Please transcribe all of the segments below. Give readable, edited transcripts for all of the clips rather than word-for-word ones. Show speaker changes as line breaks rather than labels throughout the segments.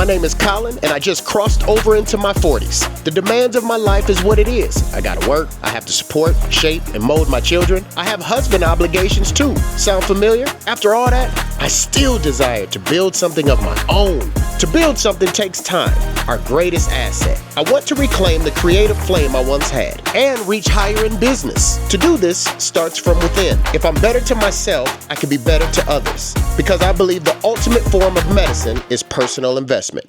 name is Colin, and I just crossed over into my 40s. The demands of my life is what it is. I gotta work, I have to support, shape, and mold my children. I have husband obligations too. Sound familiar? After all that, I still desire to build something of my own. To build something takes time, our greatest asset. I want to reclaim the creative flame I once had and reach higher in business. To do this starts from within. If I'm better to myself, I can be better to others. Because I believe the ultimate form of medicine is personal investment.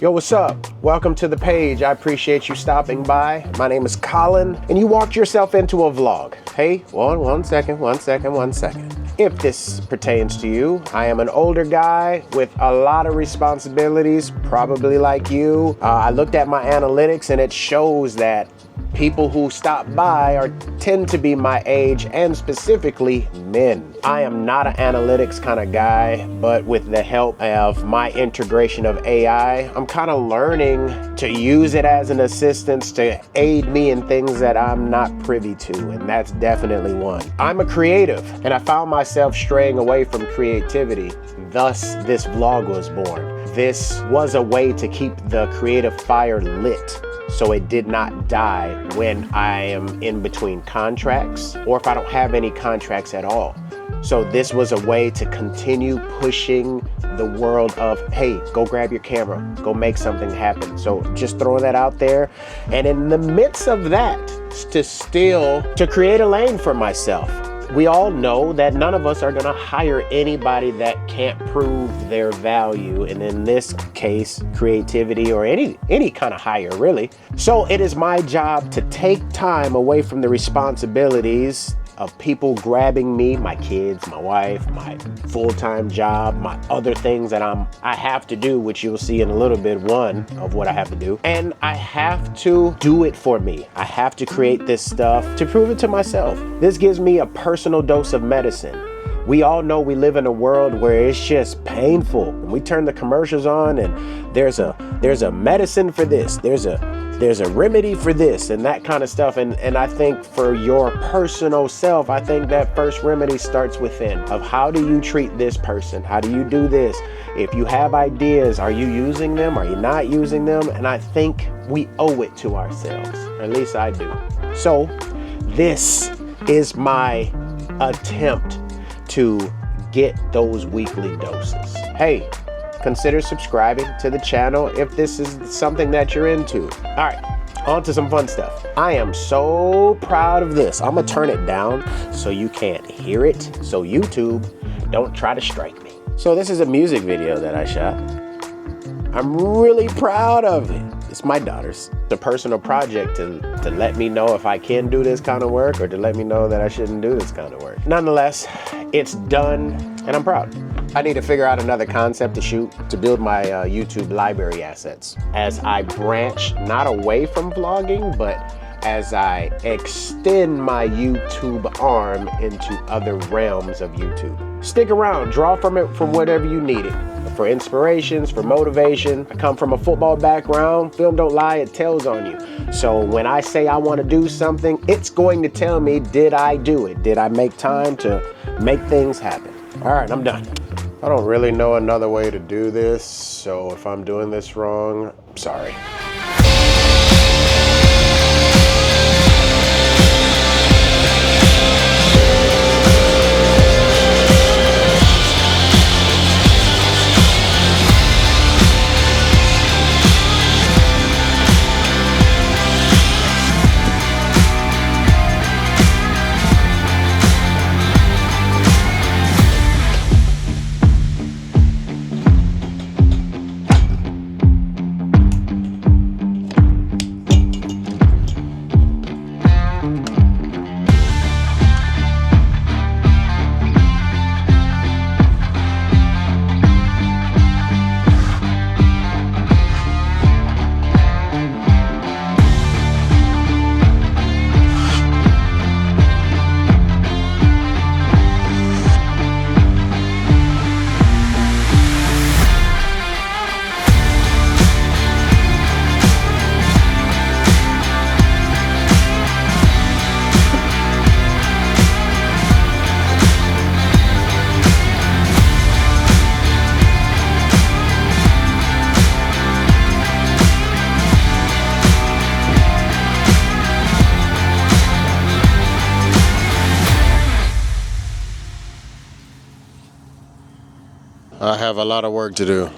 Yo, what's up? Welcome to the page. I appreciate you stopping by. My name is Colin, and you walked yourself into a vlog. Hey, one second. If this pertains to you, I am an older guy with a lot of responsibilities, probably like you. I looked at my analytics and it shows that people who stop by tend to be my age, and specifically men. I am not an analytics kind of guy, but with the help of my integration of AI, I'm kind of learning to use it as an assistance to aid me in things that I'm not privy to, and that's definitely one. I'm a creative, and I found myself straying away from creativity. Thus, this vlog was born. This was a way to keep the creative fire lit, so it did not die when I am in between contracts or if I don't have any contracts at all. So this was a way to continue pushing the world of, hey, go grab your camera, go make something happen. So just throwing that out there. And in the midst of that, to create a lane for myself. We all know that none of us are gonna hire anybody that can't prove their value, and in this case, creativity or any kind of hire, really. So it is my job to take time away from the responsibilities of people grabbing me, my kids, my wife, my full-time job, my other things that I have to do, which you'll see in a little bit, one of what I have to do. And I have to do it for me. I have to create this stuff to prove it to myself. This gives me a personal dose of medicine. We all know we live in a world where it's just painful. We turn the commercials on and there's a medicine for this, there's a remedy for this and that kind of stuff. And I think for your personal self, I think that first remedy starts within, of how do you treat this person? How do you do this? If you have ideas, are you using them? Are you not using them? And I think we owe it to ourselves, or at least I do. So this is my attempt to get those weekly doses. Hey, consider subscribing to the channel if this is something that you're into. All right, on to some fun stuff. I am so proud of this. I'm gonna turn it down so you can't hear it, so YouTube don't try to strike me. So this is a music video that I shot. I'm really proud of it. It's my daughter's. It's a personal project to let me know if I can do this kind of work or to let me know that I shouldn't do this kind of work. Nonetheless, it's done and I'm proud. I need to figure out another concept to shoot to build my YouTube library assets as I branch not away from vlogging, but as I extend my YouTube arm into other realms of YouTube. Stick around, draw from it from whatever you need it. For inspirations, for motivation. I come from a football background. Film don't lie, it tells on you. So when I say I want to do something, it's going to tell me, did I do it? Did I make time to make things happen? All right, I'm done. I don't really know another way to do this, so if I'm doing this wrong, I'm sorry. have a lot of work to do.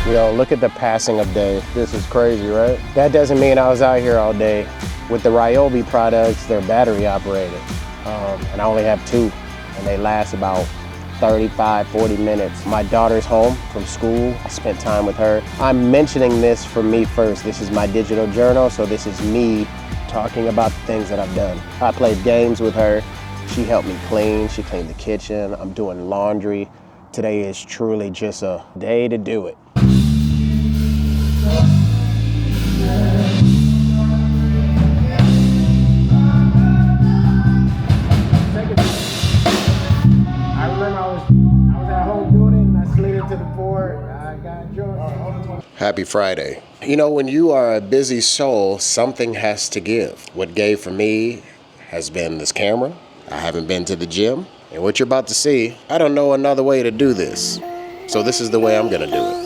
You know, look at the passing of day. This is crazy, right? That doesn't mean I was out here all day. With the Ryobi products, they're battery operated. And I only have 2, and they last about 35, 40 minutes. My daughter's home from school. I spent time with her. I'm mentioning this for me first. This is my digital journal, so this is me talking about the things that I've done. I played games with her. She helped me clean. She cleaned the kitchen. I'm doing laundry. Today is truly just a day to do it. I remember I was at home doing it and I slid into the board. I got joy. Happy Friday. You know, when you are a busy soul, something has to give. What gave for me has been this camera. I haven't been to the gym. And what you're about to see, I don't know another way to do this. So this is the way I'm gonna do it.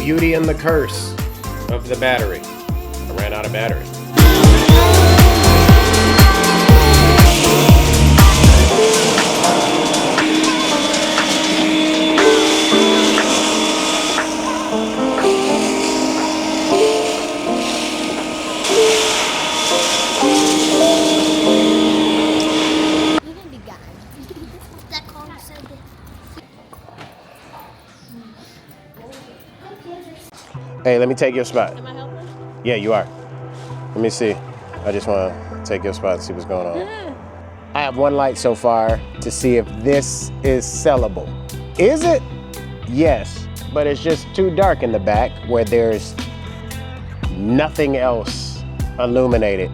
Beauty and the curse of the battery. I ran out of battery. Hey, let me take your spot.
Am I helping?
Yeah, you are. Let me see. I just want to take your spot and see what's going on.
Yeah.
I have one light so far to see if this is sellable. Is it? Yes, but it's just too dark in the back where there's nothing else illuminated.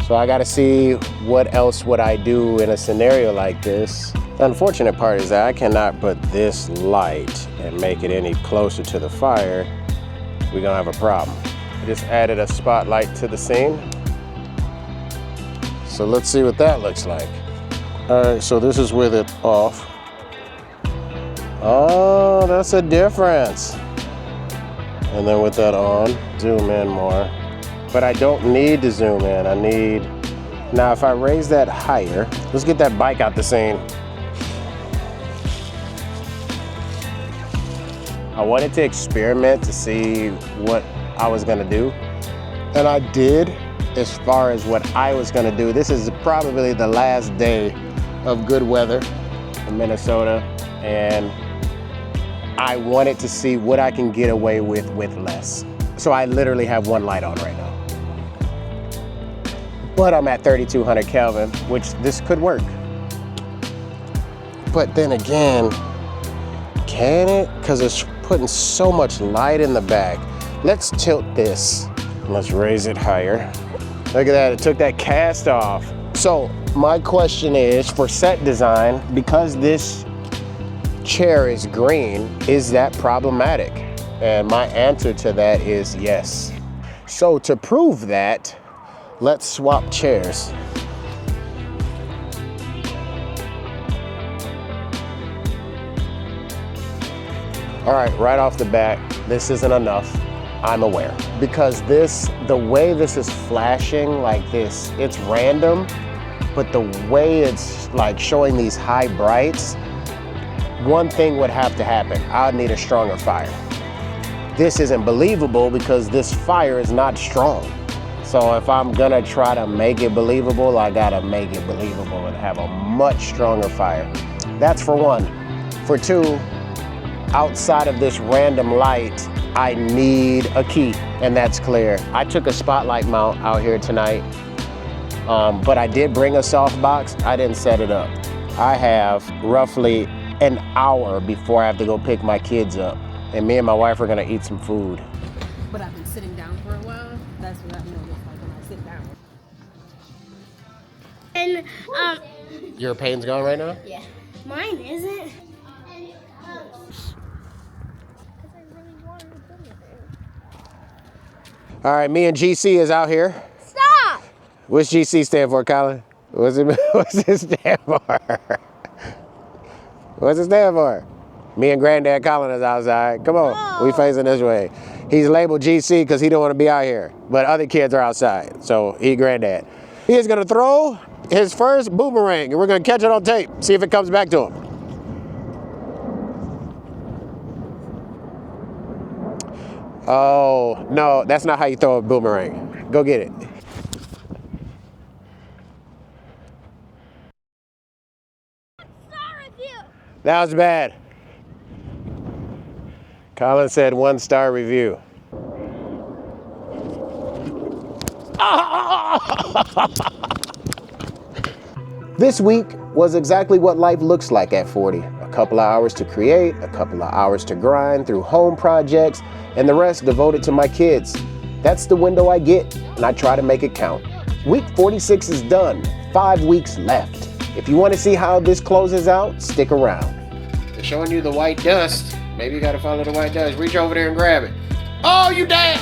So I got to see what else would I do in a scenario like this. The unfortunate part is that I cannot put this light and make it any closer to the fire. We're gonna have a problem. I just added a spotlight to the scene. So let's see what that looks like. All right, so this is with it off. Oh, that's a difference. And then with that on, zoom in more. But I don't need to zoom in, I need, now if I raise that higher, let's get that bike out the scene. I wanted to experiment to see what I was gonna do. And I did as far as what I was gonna do. This is probably the last day of good weather in Minnesota. And I wanted to see what I can get away with less. So I literally have one light on right now. But I'm at 3200 Kelvin, which this could work. But then again, can it? Because it's putting so much light in the back. Let's tilt this. Let's raise it higher. Look at that, it took that cast off. So my question is, for set design, because this chair is green, is that problematic? And my answer to that is yes. So to prove that, let's swap chairs. All right, right off the bat, this isn't enough. I'm aware. Because this, the way this is flashing like this, it's random, but the way it's like showing these high brights, one thing would have to happen. I'd need a stronger fire. This isn't believable because this fire is not strong. So if I'm gonna try to make it believable, I gotta make it believable and have a much stronger fire. That's for one. For two, outside of this random light, I need a key, and that's clear. I took a spotlight mount out here tonight, but I did bring a softbox. I didn't set it up. I have roughly an hour before I have to go pick my kids up, and me and my wife are gonna eat some food.
But I've been sitting down for a while. That's what I've noticed, like when I sit down.
And
Your pain's gone right now?
Yeah. Mine isn't.
All right, me and GC is out here.
Stop!
What's GC stand for, Colin? What's it stand for? What's it stand for? Me and Granddad Colin is outside. Come on, we facing this way. He's labeled GC because he don't want to be out here, but other kids are outside, so he Granddad. He is gonna throw his first boomerang, and we're gonna catch it on tape, see if it comes back to him. Oh, no, that's not how you throw a boomerang. Go get it. That was bad. Colin said 1-star review. This week was exactly what life looks like at 40. A couple of hours to create, a couple of hours to grind through home projects, and the rest devoted to my kids. That's the window I get, and I try to make it count. Week 46 is done, 5 weeks left. If you want to see how this closes out, stick around. They're showing you the white dust. Maybe you gotta follow the white dust. Reach over there and grab it. Oh, you dad!